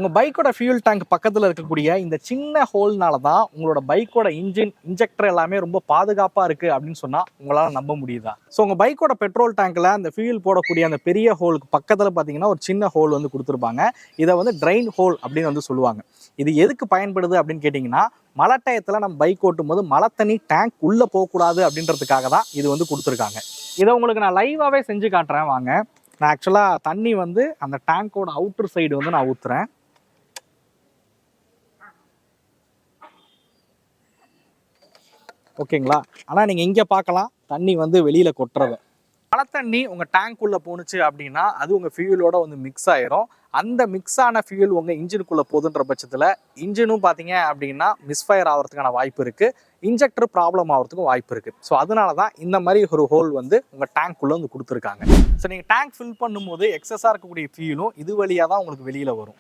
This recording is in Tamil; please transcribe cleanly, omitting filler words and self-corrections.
உங்கள் பைக்கோட ஃபியூல் டேங்க் பக்கத்தில் இருக்கக்கூடிய இந்த சின்ன ஹோல்னால தான் உங்களோட பைக்கோட இன்ஜெக்டர் எல்லாமே ரொம்ப பாதுகாப்பாக இருக்குது அப்படின்னு சொன்னால் உங்களால் நம்ப முடியுதா? ஸோ உங்கள் பைக்கோட பெட்ரோல் டேங்கில் அந்த ஃபியூல் போடக்கூடிய அந்த பெரிய ஹோலுக்கு பக்கத்தில் பார்த்தீங்கன்னா ஒரு சின்ன ஹோல் வந்து கொடுத்துருப்பாங்க. இதை வந்து ட்ரெயின் ஹோல் அப்படின்னு வந்து சொல்லுவாங்க. இது எதுக்கு பயன்படுது அப்படின்னு கேட்டிங்கன்னா, மழை டயத்தில் நம்ம பைக் ஓட்டும் போது மழை தண்ணி டேங்க் உள்ளே போகக்கூடாது அப்படின்றதுக்காக தான் இது வந்து கொடுத்துருக்காங்க. இதை உங்களுக்கு நான் லைவாகவே செஞ்சு காட்டுறேன் வாங்க. நான் ஆக்சுவலாக தண்ணி வந்து அந்த டேங்கோட அவுட்டர் சைடு வந்து நான் ஊற்றுறேன். ஓகேங்களா? ஆனால் நீங்கள் இங்கே பார்க்கலாம் தண்ணி வந்து வெளியில் கொட்டுறது. மழை தண்ணி உங்கள் டேங்க்குள்ளே போணுச்சு அப்படின்னா அது உங்கள் ஃபியூலோட வந்து மிக்ஸ் ஆயிரும். அந்த மிக்ஸ் ஆன ஃபியூல் உங்கள் இன்ஜினுக்குள்ளே போகுதுன்ற பட்சத்தில் இன்ஜினும் பார்த்தீங்க அப்படின்னா மிஸ்ஃபயர் ஆகிறதுக்கான வாய்ப்பு இருக்குது, இன்ஜெக்டர் ப்ராப்ளம் ஆகிறதுக்கும் வாய்ப்பு இருக்குது. ஸோ அதனால தான் இந்த மாதிரி ஒரு ஹோல் வந்து உங்கள் டேங்க்குள்ளே வந்து கொடுத்துருக்காங்க. ஸோ நீங்கள் டேங்க் ஃபில் பண்ணும்போது எக்ஸஸாக இருக்கக்கூடிய ஃபியூலும் இது வழியாக தான் உங்களுக்கு வெளியில் வரும்.